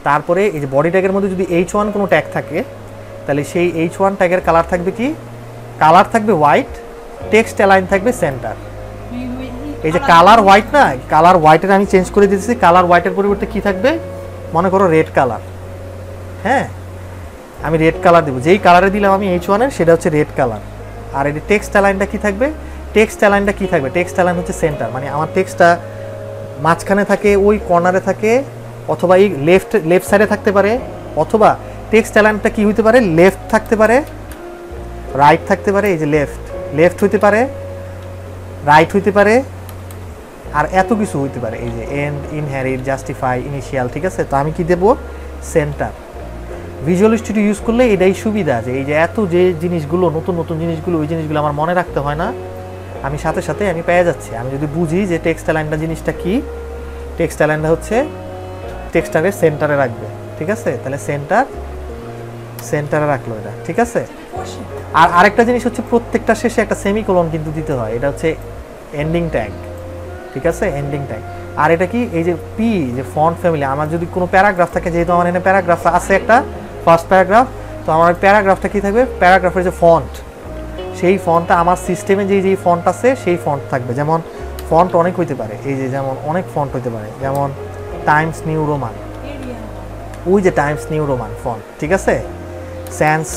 তারপরে এই যে বডি ট্যাগের মধ্যে যদি H1 কোনো ট্যাগ থাকে তাহলে সেই H1 ট্যাগের কালার থাকবে কি, কালার থাকবে হোয়াইট, টেক্সট অ্যালাইন থাকবে সেন্টার। এই যে কালার হোয়াইট না, কালার হোয়াইটের আমি চেঞ্জ করে দিতেছি, কালার হোয়াইটের পরিবর্তে কি থাকবে, মনে করো রেড কালার। হ্যাঁ, আমি রেড কালার দেবো, যেই কালারে দিলাম আমি H1 এর সেটা হচ্ছে রেড কালার। আর এই টেক্সট অ্যালাইনটা কি থাকবে, টেক্সট অ্যালাইনটা কি থাকবে, টেক্সট অ্যালাইন হচ্ছে সেন্টার, মানে আমার টেক্সটটা মাঝখানে থাকে, ওই কর্নারে থাকে, অথবা এই লেফট সাইডে থাকতে পারে, অথবা টেক্সট অ্যালাইনটা কি হইতে পারে, লেফট থাকতে পারে, রাইট থাকতে পারে, এই যে লেফট হইতে পারে, রাইট হইতে পারে, আর এত কিছু হইতে পারে, এই যে এন্ড, ইনহেরিট, জাস্টিফাই, ইনিশিয়াল। ঠিক আছে, তো আমি কি দেব, সেন্টার। ভিজুয়াল স্টুডিও ইউজ করলে এটাই সুবিধা যে এই যে এত যে জিনিসগুলো, নতুন নতুন জিনিসগুলো, ওই জিনিসগুলো আমার মনে রাখতে হয় না, আমি সাথে সাথে আমি পেয়ে যাচ্ছি। আমি যদি বুঝি যে টেক্সট অ্যালাইনটা জিনিসটা কি, টেক্সট অ্যালাইনটা হচ্ছে টেক্সটারে সেন্টারে রাখবে। ঠিক আছে, তাহলে সেন্টারে রাখলো এটা। ঠিক আছে, আর আরেকটা জিনিস হচ্ছে প্রত্যেকটা শেষে একটা সেমিকোলন কিন্তু দিতে হয়, এটা হচ্ছে এন্ডিং ট্যাগ। ঠিক আছে, এন্ডিং ট্যাগ। আর এটা কি, এই যে পি, যে ফন্ট ফ্যামিলি, আমার যদি কোনো প্যারাগ্রাফ থাকে, যেহেতু আমার এখানে প্যারাগ্রাফ আছে একটা ফার্স্ট প্যারাগ্রাফ, তো আমার প্যারাগ্রাফটা কি থাকবে, প্যারাগ্রাফের যে ফন্ট, সেই ফন্টটা আমার সিস্টেমে যেই ফন্ট আছে সেই ফন্ট থাকবে। যেমন ফন্ট অনেক হইতে পারে, এই যে যেমন অনেক ফন্ট হইতে পারে, যেমন টাইমস নিউ রোমান, ওই যে টাইমস নিউ রোমান ফন্ট। ঠিক আছে, স্যান্স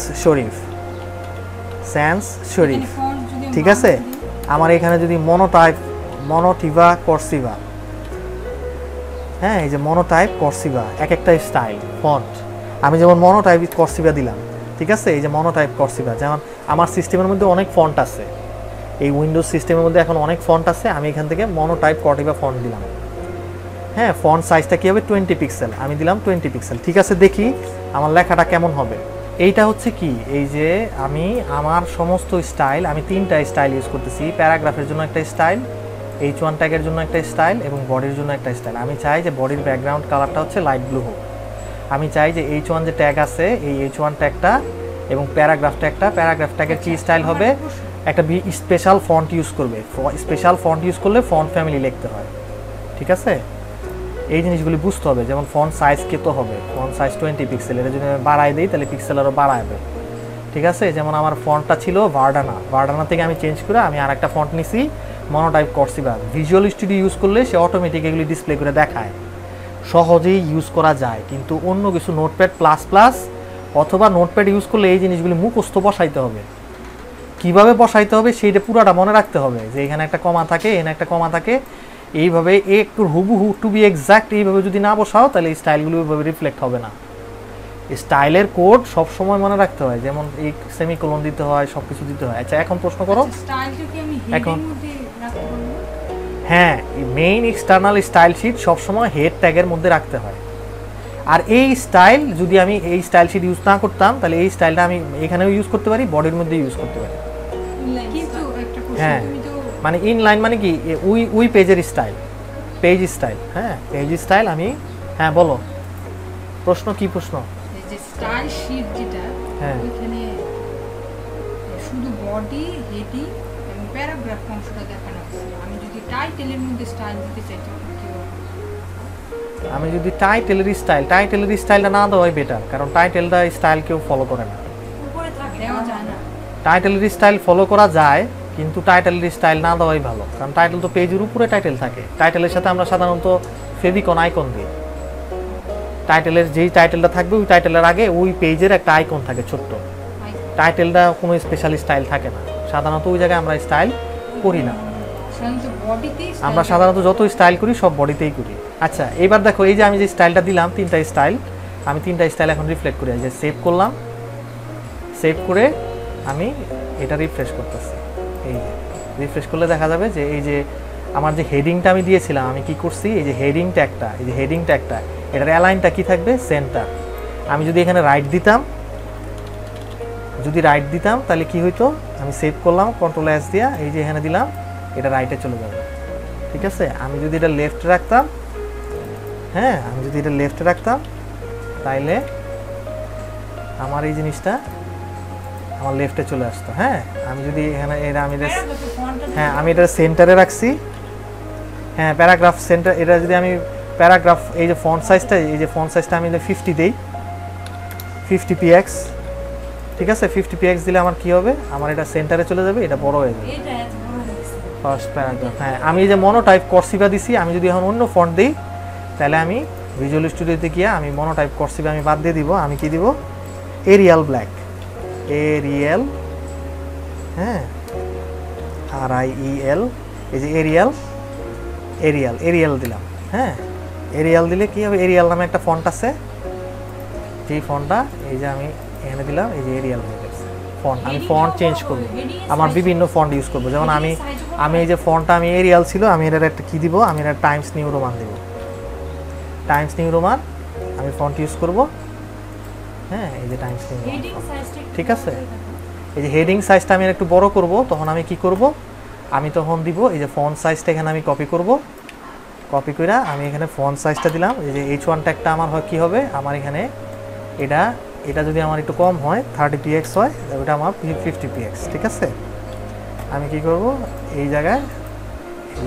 শরীফ, ঠিক আছে। আমার এখানে যদি মনোটিভা কর্সিভা, হ্যাঁ, এই যে মনোটাইপ কর্সিভা, এক একটা স্টাইল ফন্ট, আমি যেমন মনোটাইপ কর্সিভা দিলাম। ঠিক আছে, এই যে মনোটাইপ কর্সিভা, যেমন আমার সিস্টেমের মধ্যে অনেক ফন্ট আছে, এই উইন্ডোজ সিস্টেমের মধ্যে এখন অনেক ফন্ট আছে, আমি এখান থেকে মনোটাইপ কর্সিভা ফন্ট দিলাম। হ্যাঁ, ফন্ট সাইজটা কী হবে, 20 পিক্সেল, আমি দিলাম 20 পিক্সেল। ঠিক আছে, দেখি আমার লেখাটা কেমন হবে। এইটা হচ্ছে কি, এই যে আমি আমার সমস্ত স্টাইল, আমি 3টা স্টাইল ইউজ করতেছি, প্যারাগ্রাফের জন্য একটা স্টাইল, H1 ট্যাগের জন্য একটা স্টাইল, এবং বডির জন্য একটা স্টাইল। আমি চাই যে বডির ব্যাকগ্রাউন্ড কালারটা হচ্ছে লাইট ব্লু হোক। আমি চাই যে H1 যে ট্যাগ আছে, এই H1 ট্যাগটা এবং প্যারাগ্রাফ ট্যাগের কি স্টাইল হবে, একটা স্পেশাল ফন্ট ইউজ করবে। স্পেশাল ফন্ট ইউজ করলে ফন্ট ফ্যামিলি লিখতে হয়। ঠিক আছে, এই জিনিসগুলি বুঝতে হবে। যেমন ফন্ট সাইজ কত হবে, ফন্ট সাইজ 20 পিক্সেল, এটা যদি আমি বাড়াই দিই তাহলে পিক্সেল আরও বাড়াবে। ঠিক আছে, যেমন আমার ফন্টটা ছিল ভার্ডানা থেকে আমি চেঞ্জ করে আমি আরেকটা ফন্ট নিছি মনোটাইপ কর্সিভা। ভিজুয়াল স্টুডিও ইউজ করলে সে অটোমেটিক এগুলি ডিসপ্লে করে দেখায়, সহজেই ইউজ করা যায়। কিন্তু অন্য কিছু নোটপ্যাড প্লাস প্লাস অথবা নোটপ্যাড ইউজ করলে এই জিনিসগুলি মুখস্থ বসাইতে হবে, কিভাবে বসাইতে হবে সেইটা পুরাটা মনে রাখতে হবে, যে এখানে একটা কমা থাকে, এখানে একটা কমা থাকে, এইভাবে একটু হুবহু টু বি এক্সাক্ট এইভাবে যদি না বসাও তাহলে এই স্টাইলগুলো ওইভাবে রিফ্লেক্ট হবে না। স্টাইলের কোড সব সময় মনে রাখতে হয়, যেমন এই সেমিকোলন দিতে হয়, সব কিছু দিতে হয়। আচ্ছা, এখন প্রশ্ন করো। এখন হ্যাঁ, মেইন এক্সটার্নাল স্টাইল শিট সবসময় হেড ট্যাগের মধ্যে রাখতে হয়। আর এই স্টাইল যদি আমি এই স্টাইল শিট ইউজ না করতাম তাহলে এই স্টাইলটা আমি এখানেও ইউজ করতে পারি, বডির মধ্যে ইউজ করতে পারি। হ্যাঁ, মানে ইনলাইন মানে কি, উই পেজের স্টাইল, পেজ স্টাইল। হ্যাঁ, পেজ স্টাইল আমি, হ্যাঁ বলো প্রশ্ন, কি প্রশ্ন? যে স্টাইল শীট যেটা, হ্যাঁ, ওখানে শুধু বডি, হেডিং এবং প্যারাগ্রাফ অংশটা দেখানো আছে। আমি যদি টাইটেলের মধ্যে স্টাইল দিতে চাই তখন কি হবে? আমি যদি টাইটেলের স্টাইলটা না দেওয়াই বেটার, কারণ টাইটেলটা স্টাইল কেউ ফলো করে না। উপরে থাকে, দেওয়া যায় না। টাইটেলের স্টাইল ফলো করা যায়, কিন্তু টাইটেলের স্টাইল না দেওয়াই ভালো, কারণ টাইটেল তো পেজের উপরে টাইটেল থাকে। টাইটেলের সাথে আমরা সাধারণত ফেভিকন আইকন দিই। টাইটেলের যেই টাইটেলটা থাকবে ওই টাইটেলের আগে ওই পেজের একটা আইকন থাকে ছোট্ট। টাইটেলটা কোনো স্পেশাল স্টাইল থাকে না, সাধারণত ওই জায়গায় আমরা স্টাইল করি না। আমরা সাধারণত যত স্টাইল করি সব বডিতেই করি। আচ্ছা, এবার দেখো, এই যে আমি যে স্টাইলটা দিলাম, 3টা স্টাইল, আমি 3টা স্টাইল এখন রিফ্লেক্ট করি। যে সেভ করলাম, সেভ করে আমি এটা রিফ্রেশ করতেছি। এই যে রিফ্রেশ করলে দেখা যাবে যে এই যে আমার যে হেডিংটা আমি দিয়েছিলাম, আমি কি করছি, এই যে হেডিং ট্যাগটা, এটার অ্যালাইনটা কি থাকবে, সেন্টার। আমি যদি এখানে রাইট দিতাম তাহলে কি হইতো, আমি সেভ করলাম কন্ট্রোল এস দিয়া, এই যে এখানে দিলাম, এটা রাইটে চলে যাবে। ঠিক আছে, আমি যদি এটা লেফটে রাখতাম, হ্যাঁ, তাইলে আমার এই জিনিসটা আমার লেফটে চলে আসতো। হ্যাঁ, আমি যদি এখানে আমি এটা সেন্টারে রাখছি, হ্যাঁ, প্যারাগ্রাফ সেন্টার, এটা যদি আমি প্যারাগ্রাফ এই যে ফন্ট সাইজটা, এই যে ফন্ট সাইজটা আমি 50 দেই, 50 px, ঠিক আছে। 50 px দিলে আমার কি হবে, আমার এটা সেন্টারে চলে যাবে, এটা বড় হয়ে যাবে এটা এত বড় হয়ে গেছে। First paragraph. হ্যাঁ, আমি এই যে মনোটাইপ কর্সিভা দিছি, আমি যদি এখন অন্য ফন্ট দিই তাহলে আমি ভিজুয়াল স্টুডিওতে গিয়ে আমি মনোটাইপ কর্সিভা আমি বাদ দিয়ে দিব, আমি কি দিব, এরিয়াল ব্ল্যাক, এরিয়াল, হ্যাঁ, RIEL, এই যে এরিয়াল, এরিয়াল দিলাম। হ্যাঁ, এরিয়াল দিলে কি হবে, এরিয়াল নামে একটা ফন্ট আছে, যেই ফন্টটা এই যে আমি এখানে দিলাম, এই যে এরিয়াল হয়ে গেছে ফন্ট। আমি ফন্ট চেঞ্জ করব, আমার বিভিন্ন ফন্ট ইউজ করব। যেমন আমি এই যে ফন্টটা আমি এরিয়াল ছিল, আমি এটার একটা কি দিব, আমি এটা টাইমস নিউ রোমান দিব, টাইমস নিউ রোমান আমি ফন্ট ইউজ করব। হ্যাঁ, এই যে টাইমস নিউ রোমান, ঠিক আছে। এই যে হেডিং সাইজটা আমি একটু বড় করব, তখন আমি কি করব, আমি তখন দিব এই যে ফন্ট সাইজটা এখানে আমি কপি করব, কপি করে আমি এখানে ফন্ট সাইজটা দিলাম। এই যে H1 ট্যাগটা আমার হয় কি হবে, আমার এখানে এটা যদি আমার একটু কম হয় 30 px হয়, ওটা আমার 50 px, ঠিক আছে। আমি কি করব, এই জায়গায়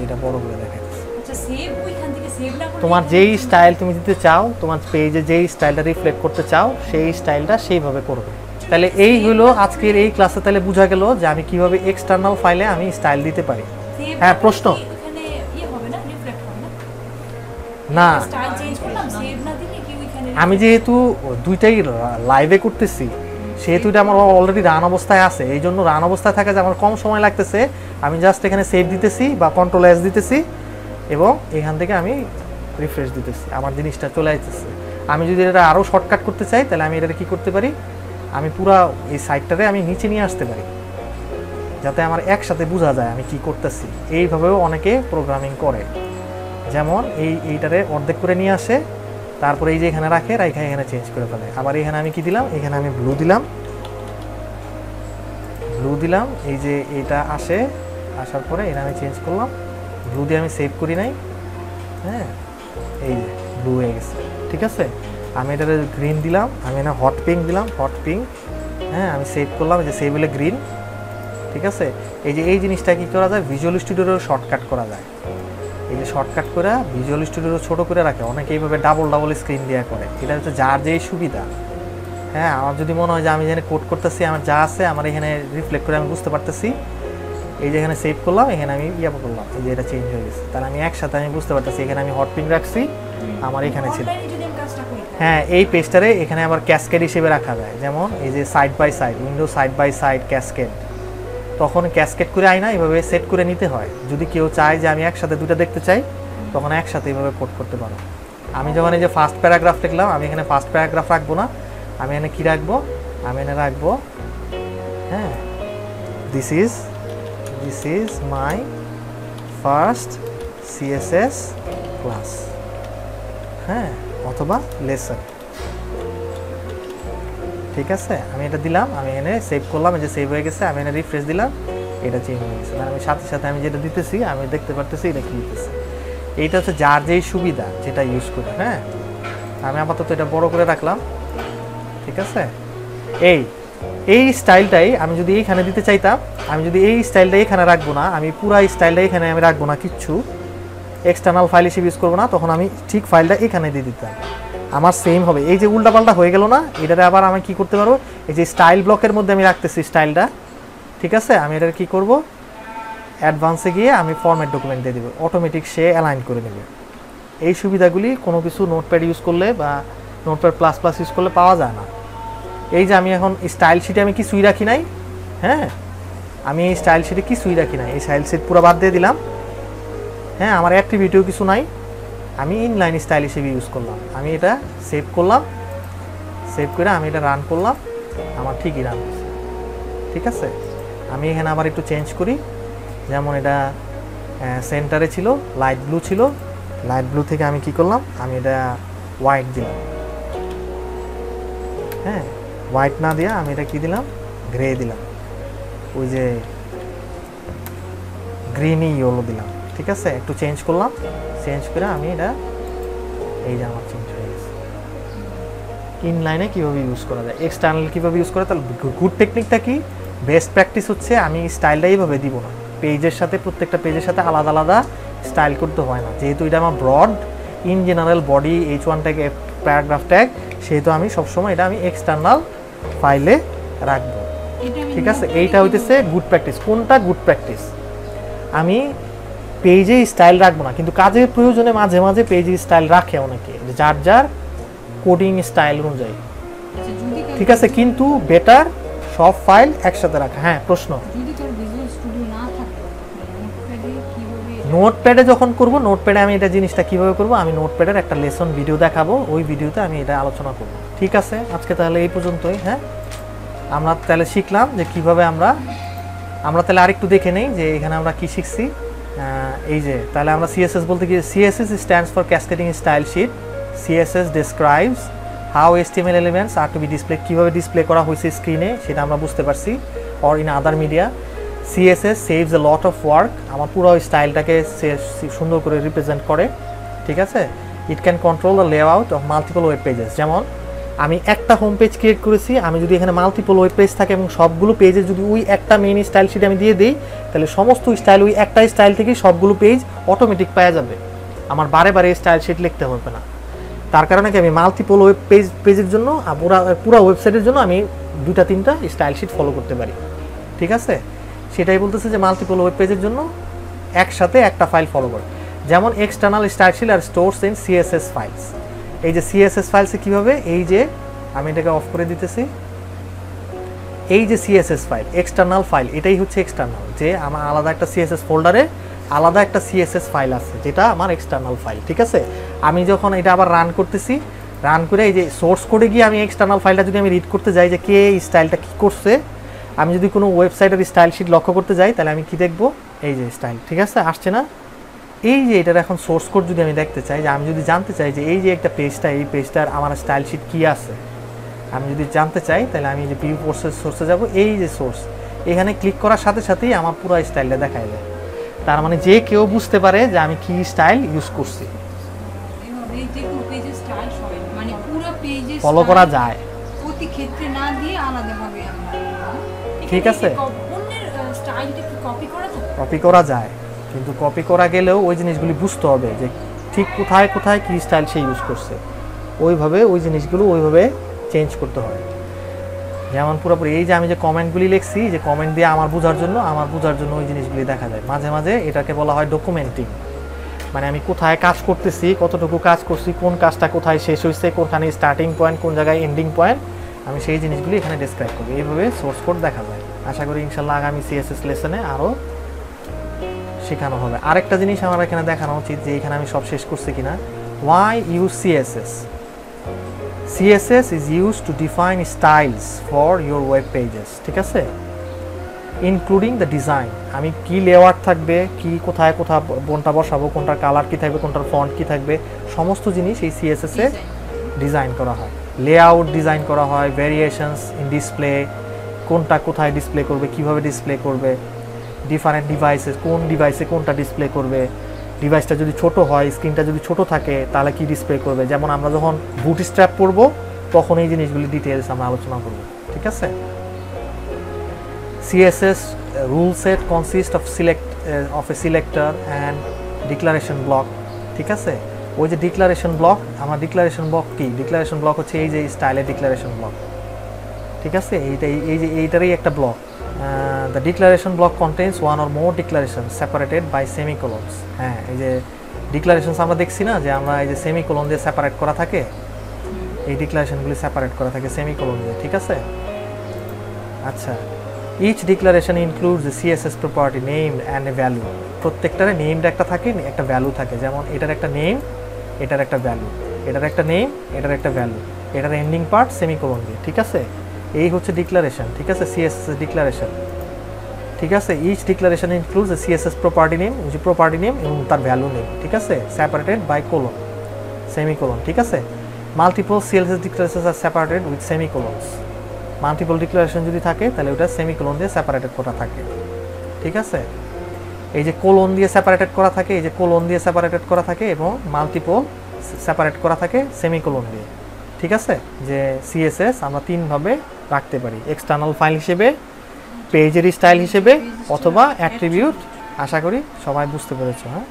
এটা বড় করে দেখাচ্ছি। আচ্ছা, সেভ ওইখান থেকে সেভ না করে তোমার যেই স্টাইল তুমি দিতে চাও, তোমার পেজে যেই স্টাইলটা রিফ্লেক্ট করতে চাও, সেই স্টাইলটা সেইভাবে করবে। তাহলে এই হলো আজকের এই ক্লাসে, তাহলে বোঝা গেল যে আমি কিভাবে এক্সটার্নাল ফাইলে আমি স্টাইল দিতে পারি। সেভ হ্যাঁ, প্রশ্ন এখানে হবে না, রিফ্লেক্ট হবে না, স্টাইল চেঞ্জ করলাম, সেভ না দিলে কি ওইখানে আমি যেহেতু দুইটাই লাইভে করতেছি, সেহেতু এটা আমার অলরেডি রান অবস্থায় আছে, এই জন্য রান অবস্থায় থাকে যে আমার কম সময় লাগতেছে। আমি জাস্ট এখানে সেভ দিতেছি বা কন্ট্রোল-S দিতেছি এবং এখান থেকে আমি রিফ্রেশ দিতেছি, আমার জিনিসটা চলে আসতেছে। আমি যদি এটা আরও শর্টকাট করতে চাই, তাহলে আমি এটা কি করতে পারি, আমি পুরা এই সাইটটারে আমি নিচে নিয়ে আসতে পারি, যাতে আমার একসাথে বোঝা যায় আমি কি করতেছি। এইভাবেও অনেকে প্রোগ্রামিং করে, যেমন এইটারে অর্ধেক করে নিয়ে আসে, তারপরে এই যে এখানে রাখে, এখানে চেঞ্জ করে ফেলে। আবার এখানে আমি কি দিলাম, এখানে আমি ব্লু দিলাম, এই যে এটা আসার পরে এটা আমি চেঞ্জ করলাম, ব্লু দিয়ে আমি সেভ করি নাই, হ্যাঁ, এই যে ব্লু হয়ে গেছে, ঠিক আছে। আমি এটাতে গ্রিন দিলাম, আমি এখানে হট পিঙ্ক দিলাম, হ্যাঁ, আমি সেভ করলাম, এই যে সেভ হলে গ্রিন, ঠিক আছে। এই জিনিসটা কি করা যায়, ভিজুয়াল স্টুডিওরও শর্টকাট করা যায়। এই যে শর্টকাট করে ভিজুয়াল স্টুডিও ছোট করে রাখে, অনেকে এইভাবে ডাবল স্ক্রিন দেওয়া করে, এটা হচ্ছে যার যেই সুবিধা। হ্যাঁ, আমার যদি মনে হয় যে আমি এখানে কোড করতেছি, আমার যা আছে আমার এখানে রিফ্লেক্ট করে আমি বুঝতে পারতেছি, এই যে এখানে সেভ করলাম, এখানে আমি করলাম, এই যে এটা চেঞ্জ হয়ে গেছে, তাহলে আমি একসাথে আমি বুঝতে পারতেছি। এখানে আমি হট পিঙ্ক রাখছি, আমার এখানে ছিল। হ্যাঁ, এই পেজটারে এখানে আবার ক্যাসকেড হিসেবে রাখা যায়, যেমন এই যে side by side, window side by side cascade, তখন ক্যাসকেড করে আইনা এভাবে সেট করে নিতে হয়। যদি কেউ চায় যে আমি একসাথে দুটো দেখতে চাই, তখন একসাথে এইভাবে কোড করতে পারো। আমি যখন এই যে ফার্স্ট প্যারাগ্রাফ লিখলাম, আমি এখানে ফার্স্ট প্যারাগ্রাফ রাখবো না, আমি এখানে কি রাখবো, আমি এখানে রাখবো, হ্যাঁ, this is my first CSS class, হ্যাঁ, অথবা লেসন, ঠিক আছে। আমি এটা দিলাম, আমি এখানে সেভ করলাম, এই যে সেভ হয়ে গেছে, আমি এখানে রিফ্রেশ দিলাম, এটা চেঞ্জ হয়ে গেছে। মানে আমি সাথে সাথে আমি যেটা দিতেছি আমি দেখতে পারতেছি এটা কি দিতেছে। এইটা হচ্ছে যার যেই সুবিধা যেটা ইউজ করে। হ্যাঁ, আমি আপাতত এটা বড় করে রাখলাম, ঠিক আছে। এই স্টাইলটাই আমি যদি এইখানে দিতে চাইতাম, আমি যদি এই স্টাইলটা এখানে রাখবো না, আমি পুরো স্টাইলটা এখানে আমি রাখবো না, কিচ্ছু এক্সটার্নাল ফাইল হিসেবে ইউজ করবো না, তখন আমি ঠিক ফাইলটা এখানে দিয়ে দিতাম, আমার সেম হবে। এই যে উল্টাপাল্টা হয়ে গেল না, এটাতে আবার আমি কি করতে পারবো, এই যে স্টাইল ব্লকের মধ্যে আমি রাখতেছি স্টাইলটা, ঠিক আছে। আমি এটার কি করব, অ্যাডভান্সে গিয়ে আমি ফরম্যাট ডকুমেন্ট দিয়ে দেবো, অটোমেটিক সে অ্যালাইন করে নেবে। এই সুবিধাগুলি কোনো কিছু নোটপ্যাড ইউজ করলে বা নোটপ্যাড প্লাস প্লাস ইউজ করলে পাওয়া যায় না। এই যে আমি এখন স্টাইল শিটে আমি কিছুই রাখি নাই, হ্যাঁ, আমি এই স্টাইল শিটে কিছুই রাখি নাই, এই স্টাইল শিট পুরো বাদ দিয়ে দিলাম, হ্যাঁ, আমার অ্যাক্টিভিটিও কিছু নাই, আমি ইনলাইন স্টাইল হিসেবে ইউজ করলাম। আমি এটা সেভ করলাম, সেভ করে আমি এটা রান করলাম, আমার ঠিকই রান করছে, ঠিক আছে। আমি এখানে আবার একটু চেঞ্জ করি, যেমন এটা সেন্টারে ছিল, লাইট ব্লু ছিল, লাইট ব্লু থেকে আমি কি করলাম, আমি এটা হোয়াইট দিলাম, হ্যাঁ, হোয়াইট না দিয়া আমি এটা কি দিলাম, গ্রে দিলাম, ওই যে গ্রিনি ইয়েলো দিলাম, ঠিক আছে। একটু চেঞ্জ করলাম, চেঞ্জ করে আমি এটা, এই যে আমার চেঞ্জ হয়ে গেছে। ইনলাইনে কীভাবে ইউজ করা যায়, এক্সটার্নাল কীভাবে ইউজ করা, তাহলে গুড টেকনিকটা কি, বেস্ট প্র্যাকটিস হচ্ছে আমি স্টাইলটা এইভাবে দিব না, পেজের সাথে প্রত্যেকটা পেজের সাথে আলাদা আলাদা স্টাইল করতে হয় না, যেহেতু এটা আমার broad, in general body H1 tag paragraph tag, সেহেতু আমি সবসময় এটা আমি এক্সটার্নাল ফাইলে রাখবো। ঠিক আছে, এইটা হইতেছে গুড প্র্যাকটিস। কোনটা গুড প্র্যাকটিস? আমি পেজে স্টাইল রাখবো না, কিন্তু কাজের প্রয়োজনে মাঝে মাঝে পেজে স্টাইল রাখে অনেকে, যার যার কোডিং স্টাইল অনুযায়ী। ঠিক আছে, কিন্তু বেটার সব ফাইল একসাথে রাখা। হ্যাঁ, প্রশ্ন। নোটপ্যাডে যখন করব, নোটপ্যাডে আমি এটা জিনিসটা কিভাবে করব, আমি নোটপ্যাডের একটা লেসন ভিডিও দেখাবো, ওই ভিডিওতে আমি এটা আলোচনা করব। ঠিক আছে, আজকে তাহলে এই পর্যন্তই। হ্যাঁ, আমরা তাহলে শিখলাম যে কিভাবে আমরা তাহলে আরেকটু দেখে নেই যে এখানে আমরা কি শিখছি। এই যে তাহলে আমরা সিএসএস বলতে কি, CSS stands for cascading style sheet. CSS describes how HTML elements are to be display, কীভাবে ডিসপ্লে করা হয়েছে স্ক্রিনে সেটা আমরা বুঝতে পারছি, or in other media. CSS saves a lot of work, আমার পুরো স্টাইলটাকে সুন্দর করে রিপ্রেজেন্ট করে। ঠিক আছে, it can control the layout of multiple web pages. যেমন আমি একটা হোম পেজ ক্রিয়েট করেছি, আমি যদি এখানে মাল্টিপল ওয়েব পেজ থাকে এবং সবগুলো পেজে যদি ওই একটা মেইন স্টাইল শিট আমি দিয়ে দিই, তাহলে সমস্ত স্টাইল ওই একটা স্টাইল থেকে সবগুলো পেজ অটোমেটিক পাওয়া যাবে, আমার বারে বারে স্টাইল শিট লিখতে হবে না। তার কারণে কি আমি মাল্টিপল ওয়েব পেজের জন্য পুরো ওয়েবসাইটের জন্য আমি 2-3টা স্টাইল শিট ফলো করতে পারি। ঠিক আছে, সেটাই বলতেছে যে মাল্টিপল ওয়েব পেজের জন্য একসাথে একটা ফাইল ফলো করে। যেমন external style sheet are stores in CSS files. এই যে CSS ফাইলসে কীভাবে, এই যে আমি এটাকে অফ করে দিতেছি, এই যে CSS ফাইল এক্সটার্নাল ফাইল, এটাই হচ্ছে এক্সটার্নাল, যে আমার আলাদা একটা CSS ফোল্ডারে আলাদা একটা CSS ফাইল আছে যেটা আমার এক্সটার্নাল ফাইল। ঠিক আছে, আমি যখন এটা আবার রান করতেছি, রান করে এই যে সোর্স কোডে গিয়ে আমি এক্সটার্নাল ফাইলটা যদি আমি রিড করতে যাই যে কে এই স্টাইলটা কী করছে, আমি যদি কোনো ওয়েবসাইটের স্টাইল শিট লক্ষ্য করতে যাই, তাহলে আমি কি দেখব, এই যে স্টাইল। ঠিক আছে, আসছে না? এই যে এটার এখন সোর্স কোড যদি আমি দেখতে চাই, যে আমি যদি জানতে চাই যে এই যে একটা পেজটা, এই পেজটার আমার স্টাইল শিট কী আছে, আমি যদি জানতে চাই, তাহলে আমি যে ভিউ সোর্সে যাব, এই যে সোর্স, এখানে ক্লিক করার সাথে সাথেই আমার পুরো স্টাইলটা দেখায় যায়। তার মানে যে কেউ বুঝতে পারে যে আমি কি স্টাইল ইউজ করছি, ফলো করা যায়। প্রতি ক্ষেত্রে না দিয়ে আলাদাভাবে ঠিক আছে, অন্যের স্টাইলটা কি কপি করা যায়? কপি করা যায়, কিন্তু কপি করা গেলেও ওই জিনিসগুলি বুঝতে হবে যে ঠিক কোথায় কোথায় কী স্টাইল সে ইউজ করছে, ওইভাবে ওই জিনিসগুলো ওইভাবে চেঞ্জ করতে হয়। যেমন পুরোপুরি এই যে আমি যে কমেন্টগুলি লিখছি, যে কমেন্ট দিয়ে আমার বোঝার জন্য ওই জিনিসগুলি দেখা যায়। মাঝে মাঝে এটাকে বলা হয় ডকুমেন্টিং, মানে আমি কোথায় কাজ করতেছি, কতটুকু কাজ করছি, কোন কাজটা কোথায় শেষ হয়েছে, কোনখানে স্টার্টিং পয়েন্ট, কোন জায়গায় এন্ডিং পয়েন্ট, আমি সেই জিনিসগুলি এখানে ডেসক্রাইব করবো। এইভাবে সোর্স কোড দেখা যায়। আশা করি ইনশাল্লাহ আগামী CSS লেসনে আরও শেখানো হবে। আরেকটা জিনিস আমার এখানে দেখানো উচিত, যে এখানে আমি সব শেষ করছি কিনা। Why use CSS? CSS is used to define styles for your web pages. ঠিক আছে, ইনক্লুডিং দ্য ডিজাইন। আমি কি লেআউট থাকবে, কি কোথায় কোনটা বসাবো, কোনটার কালার কি থাকবে, কোনটার ফন্ট কি থাকবে, সমস্ত জিনিস এই CSS এ ডিজাইন করা হয়। লেআউট ডিজাইন করা হয়, ভেরিয়েশনস ইন ডিসপ্লে, কোনটা কোথায় ডিসপ্লে করবে, কিভাবে ডিসপ্লে করবে, ডিফারেন্ট ডিভাইসেস, কোন ডিভাইসে কোনটা ডিসপ্লে করবে, ডিভাইসটা যদি ছোট হয়, স্ক্রিনটা যদি ছোট থাকে তাহলে কি ডিসপ্লে করবে। যেমন আমরা যখন বুটস্ট্র্যাপ করব তখন এই জিনিসগুলি ডিটেইলস আমরা আলোচনা করব। ঠিক আছে, CSS rule set consist of a selector and declaration block. ঠিক আছে, ওই যে ডিক্লারেশন ব্লক, আমার ডিক্লারেশন ব্লক কি, ডিক্লারেশন ব্লক হচ্ছে এই যে স্টাইলের ডিক্লারেশন ব্লক। ঠিক আছে, এইটারই একটা block. The declaration block contains one or more declarations separated by semicolons. হ্যাঁ, এই যে ডিক্লারেশনস আমরা দেখছি না, যে আমরা এই যে সেমিকোলন দিয়ে সেপারেট করা থাকে, এই ডিক্লারেশনগুলি সেপারেট করা থাকে সেমিকোলন দিয়ে। ঠিক আছে, আচ্ছা, each declaration includes the CSS property name and a value. প্রত্যেকটারে নেমড একটা থাকে, একটা ভ্যালু থাকে। যেমন এটার একটা নেম, এটার একটা ভ্যালু, এটার একটা নেম, এটার একটা ভ্যালু, এটার এন্ডিং পার্ট সেমিকোলন দিয়ে। ঠিক আছে, এই হচ্ছে ডিক্লারেশন। ঠিক আছে, CSS ডিক্লারেশন। ঠিক আছে, each declaration includes the CSS property name, যে প্রপার্টি নেম এবং তার ভ্যালু নেম। ঠিক আছে, সেপারেটেড বাই কোলন, সেমিকোলন। ঠিক আছে, মাল্টিপল CSS ডিক্লারেশনস আর separated with semicolons. Multiple declaration যদি থাকে তাহলে ওটা সেমিকোলন দিয়ে সেপারেটেড করা থাকে। ঠিক আছে, এই যে কোলন দিয়ে সেপারেটেড করা থাকে, এই যে কোলন দিয়ে সেপারেটেড করা থাকে, এবং মাল্টিপল সেপারেট করা থাকে সেমিকোলন দিয়ে। ঠিক আছে, যে CSS আমরা তিনভাবে রাখতে পারি, এক্সটার্নাল ফাইল হিসেবে, পেজের স্টাইল হিসেবে, অথবা অ্যাট্রিবিউট। আশা করি সবাই বুঝতে পেরেছো। হ্যাঁ।